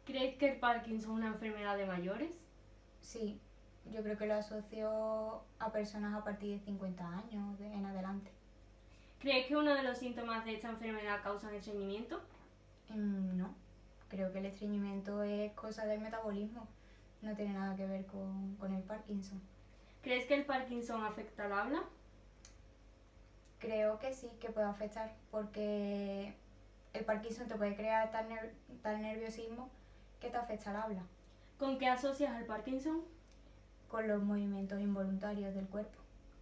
¿Crees que el Parkinson es una enfermedad de mayores? Sí, yo creo que lo asocio a personas a partir de 50 años en adelante. ¿Crees que uno de los síntomas de esta enfermedad causan estreñimiento? No, creo que el estreñimiento es cosa del metabolismo, no tiene nada que ver con el Parkinson. ¿Crees que el Parkinson afecta al habla? Creo que sí, que puede afectar, porque el Parkinson te puede crear tal nerviosismo que te afecta al habla, ¿Con qué asocias al Parkinson? con los movimientos involuntarios del cuerpo.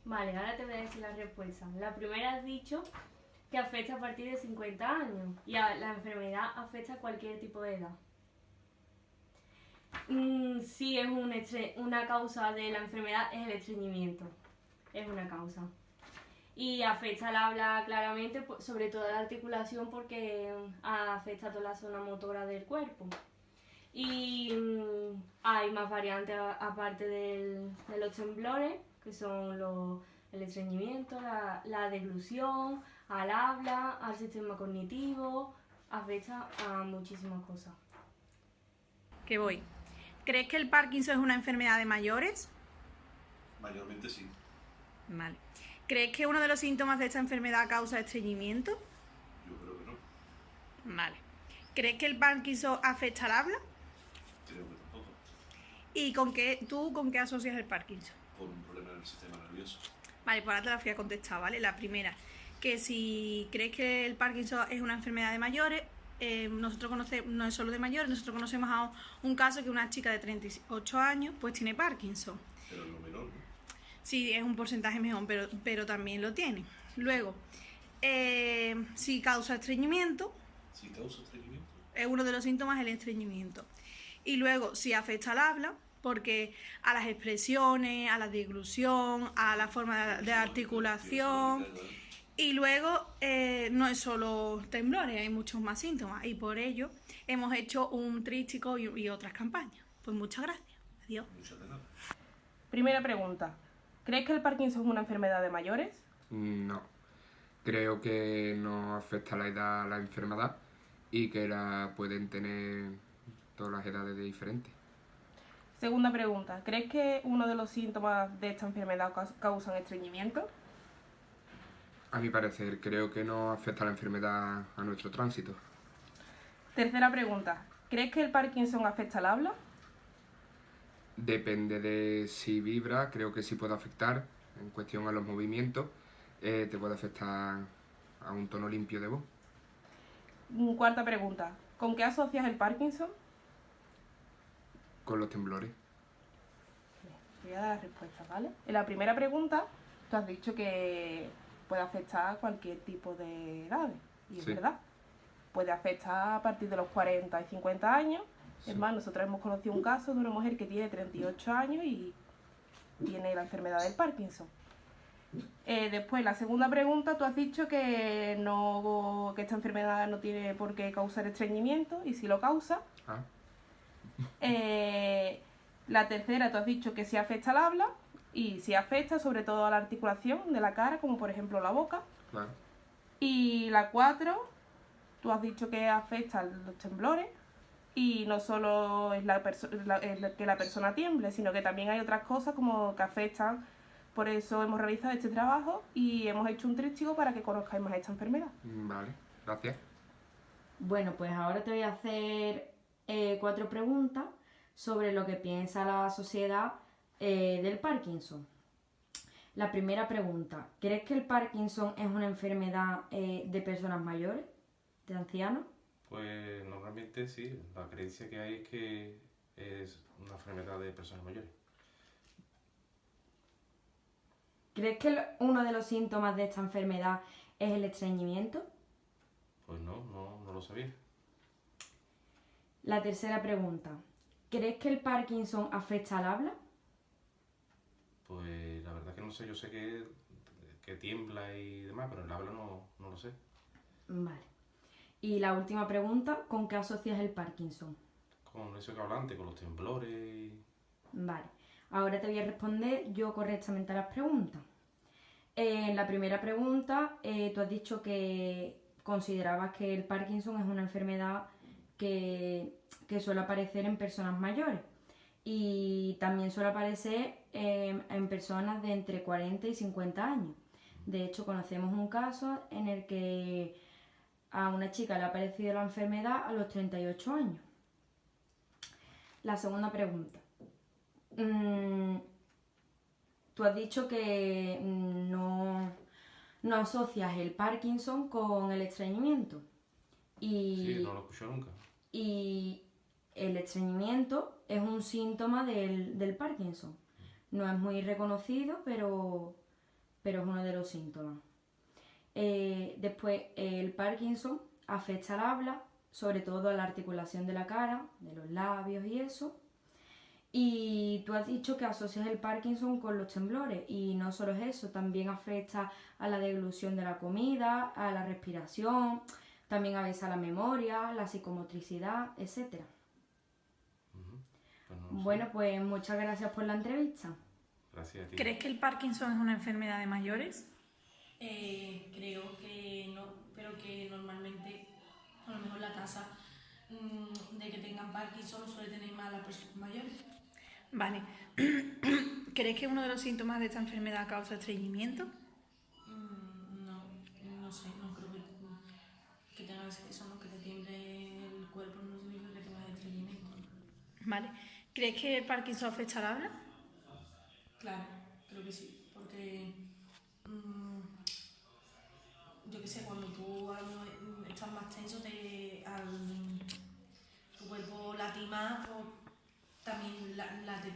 Vale, ahora te voy a decir las respuestas. La primera has dicho que afecta a partir de 50 años y la enfermedad afecta a cualquier tipo de edad. Sí, es una causa de la enfermedad, es el estreñimiento. Es una causa. Y afecta al habla claramente, sobre todo a la articulación, porque afecta a toda la zona motora del cuerpo. Y hay más variantes aparte de los temblores, que son el estreñimiento, la deglución, al habla, al sistema cognitivo, afecta a muchísimas cosas. Que voy. ¿Crees que el Parkinson es una enfermedad de mayores? Mayormente sí. Vale. ¿Crees que uno de los síntomas de esta enfermedad causa estreñimiento? Yo creo que no. Vale. ¿Crees que el Parkinson afecta al habla? Creo que tampoco. ¿Y con qué asocias el Parkinson? Por un problema en el sistema nervioso. Vale, pues ahora te la fui a contestar, ¿vale? La primera, que si crees que el Parkinson es una enfermedad de mayores, nosotros conocemos, no es solo de mayores, nosotros conocemos a un caso que una chica de 38 años pues tiene Parkinson. Pero es lo menor, ¿no? Sí, es un porcentaje mejor, pero también lo tiene. Luego, si causa estreñimiento, Si causa estreñimiento. es uno de los síntomas el estreñimiento. Y luego, si afecta al habla, porque a las expresiones, a la deglución, a la forma de articulación. Y luego, no es solo temblores, hay muchos más síntomas. Y por ello, hemos hecho un tríptico y otras campañas. Pues muchas gracias. Adiós. Muchas de nada. Primera pregunta. ¿Crees que el Parkinson es una enfermedad de mayores? No. Creo que no afecta a la edad a la enfermedad y que la pueden tener todas las edades de diferentes. Segunda pregunta. ¿Crees que uno de los síntomas de esta enfermedad causan estreñimiento? A mi parecer, creo que no afecta a la enfermedad a nuestro tránsito. Tercera pregunta. ¿Crees que el Parkinson afecta al habla? Depende de si vibra, creo que sí puede afectar. En cuestión a los movimientos, te puede afectar a un tono limpio de voz. Cuarta pregunta. ¿Con qué asocias el Parkinson? Con los temblores. Voy a dar las respuestas, ¿vale? En la primera pregunta, tú has dicho que puede afectar a cualquier tipo de edades. Y es Sí. verdad. Puede afectar a partir de los 40 y 50 años. Sí. Es más, nosotros hemos conocido un caso de una mujer que tiene 38 años y tiene la enfermedad del Parkinson. Después, la segunda pregunta, tú has dicho que esta enfermedad no tiene por qué causar estreñimiento, y si lo causa. Ah, La tercera, tú has dicho que sí afecta al habla, y sí afecta sobre todo a la articulación de la cara, como por ejemplo la boca. claro. Y la 4, tú has dicho que afecta a los temblores, y no solo es que la persona tiemble, sino que también hay otras cosas como que afectan. Por eso hemos realizado este trabajo y hemos hecho un tríptico para que conozcáis más esta enfermedad. Vale, gracias. Bueno, pues ahora te voy a hacer 4 preguntas sobre lo que piensa la sociedad del Parkinson. La primera pregunta, ¿crees que el Parkinson es una enfermedad de personas mayores, de ancianos? Pues normalmente sí, la creencia que hay es que es una enfermedad de personas mayores. ¿Crees que uno de los síntomas de esta enfermedad es el estreñimiento? Pues no lo sabía. La tercera pregunta, ¿crees que el Parkinson afecta al habla? Pues la verdad que no sé, yo sé que tiembla y demás, pero el habla no lo sé. Vale. Y la última pregunta, ¿con qué asocias el Parkinson? Con eso que habla antes, con los temblores y... Vale. Ahora te voy a responder yo correctamente a las preguntas. En la primera pregunta, tú has dicho que considerabas que el Parkinson es una enfermedad que que suele aparecer en personas mayores y también suele aparecer en personas de entre 40 y 50 años. De hecho, conocemos un caso en el que a una chica le ha aparecido la enfermedad a los 38 años. La segunda pregunta. Tú has dicho que no asocias el Parkinson con el estreñimiento. Sí, no lo escucho nunca. Y el estreñimiento es un síntoma del Parkinson. No es muy reconocido, pero es uno de los síntomas. Después, el Parkinson afecta al habla, sobre todo a la articulación de la cara, de los labios y eso. Y tú has dicho que asocias el Parkinson con los temblores, y no solo es eso, también afecta a la deglución de la comida, a la respiración, también avisa a la memoria, la psicomotricidad, etc. Pues no lo sé. Bueno, pues muchas gracias por la entrevista. Gracias a ti. ¿Crees que el Parkinson es una enfermedad de mayores? Creo que no, pero que normalmente, a lo mejor la tasa de que tengan Parkinson suele tener más las personas mayores. Vale. ¿Crees que uno de los síntomas de esta enfermedad causa estreñimiento? No sé, no creo que tengas eso, ¿no? Que te tiemble el cuerpo, no significa que tengas estreñimiento. Vale. ¿Crees que el Parkinson afecta al habla? Claro, creo que sí, porque yo qué sé, cuando tú estás más tenso, tu cuerpo late más, pues también late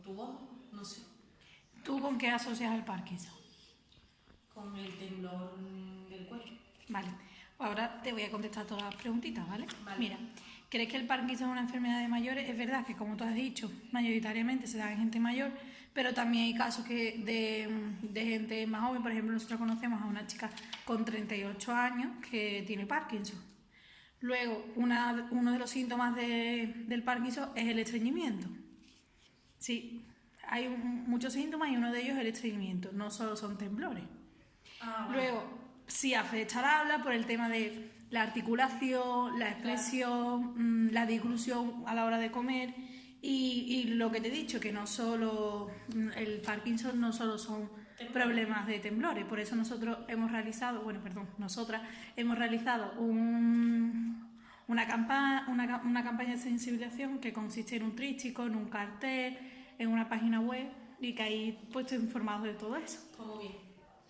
tu voz, no sé, ¿Tú con qué asocias el Parkinson? con el temblor del cuello. Vale. Ahora te voy a contestar todas las preguntitas, ¿vale? Vale. Mira, ¿crees que el Parkinson es una enfermedad de mayores? Es verdad que, como tú has dicho, mayoritariamente se da en gente mayor, pero también hay casos de gente más joven. Por ejemplo, nosotros conocemos a una chica con 38 años que tiene Parkinson. Luego, uno de los síntomas del Parkinson es el estreñimiento. Sí, hay muchos síntomas y uno de ellos es el estreñimiento, no solo son temblores. Luego, sí afecta al habla por el tema de la articulación, la expresión, la deglución a la hora de comer y lo que te he dicho, que no solo el Parkinson no solo son problemas de temblores. Por eso nosotras hemos realizado una campaña de sensibilización que consiste en un tríptico, en un cartel, en una página web y que ahí pues estoy informado de todo eso. Pues muy bien,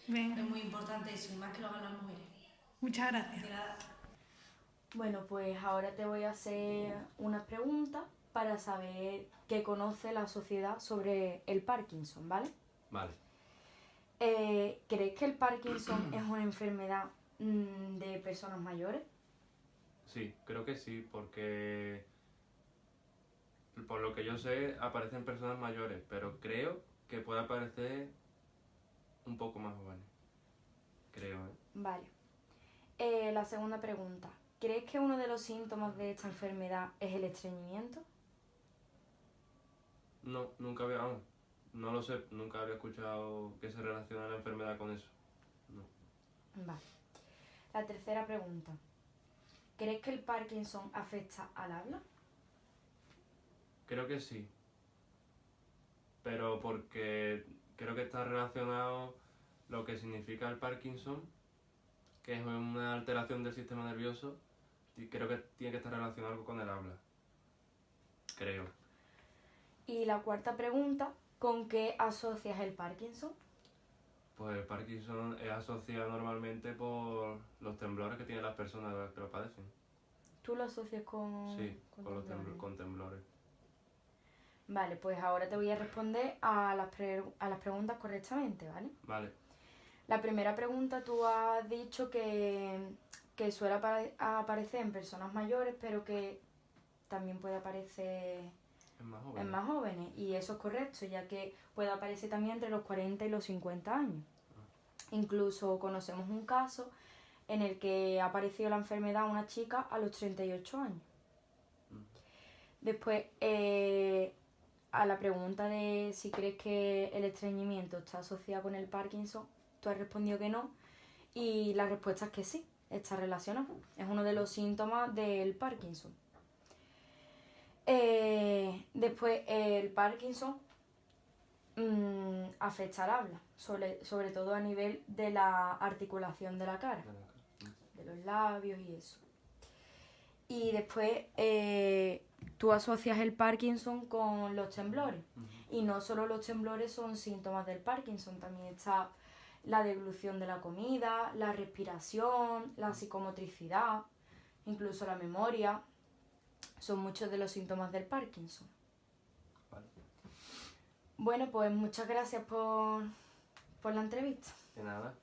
Venga, es muy importante eso, y más que lo hagan las mujeres. muchas gracias. De nada. Bueno, pues ahora te voy a hacer unas preguntas para saber qué conoce la sociedad sobre el Parkinson, ¿vale? Vale. ¿Crees que el Parkinson es una enfermedad de personas mayores? Sí, creo que sí, porque por lo que yo sé aparecen personas mayores, pero creo que puede aparecer un poco más jóvenes. Creo, ¿eh? Vale. La segunda pregunta. ¿Crees que uno de los síntomas de esta enfermedad es el estreñimiento? No, nunca había, vamos, no lo sé, nunca había escuchado que se relaciona la enfermedad con eso. No. Vale. La tercera pregunta. ¿Crees que el Parkinson afecta al habla? Creo que sí, pero porque creo que está relacionado lo que significa el Parkinson, que es una alteración del sistema nervioso, y creo que tiene que estar relacionado algo con el habla. Creo. Y la cuarta pregunta. ¿Con qué asocias el Parkinson? Pues el Parkinson es asociado normalmente por los temblores que tienen las personas que lo padecen. ¿Tú lo asocias con...? Sí, con los temblores? con temblores. Vale, pues ahora te voy a responder a las preguntas correctamente, ¿vale? Vale. La primera pregunta, tú has dicho que suele aparecer en personas mayores, pero que también puede aparecer Es más joven. en más jóvenes. Y eso es correcto, ya que puede aparecer también entre los 40 y los 50 años. Incluso conocemos un caso en el que ha aparecido la enfermedad a una chica a los 38 años. Después, a la pregunta de si crees que el estreñimiento está asociado con el Parkinson, tú has respondido que no, y la respuesta es que sí, está relacionado. Es uno de los síntomas del Parkinson. Después el Parkinson afecta al habla, sobre todo a nivel de la articulación de la cara, de los labios y eso. Y después tú asocias el Parkinson con los temblores. Y no solo los temblores son síntomas del Parkinson, también está la deglución de la comida, la respiración, la psicomotricidad, incluso la memoria. Son muchos de los síntomas del Parkinson. Vale. Bueno, pues muchas gracias por la entrevista. De nada.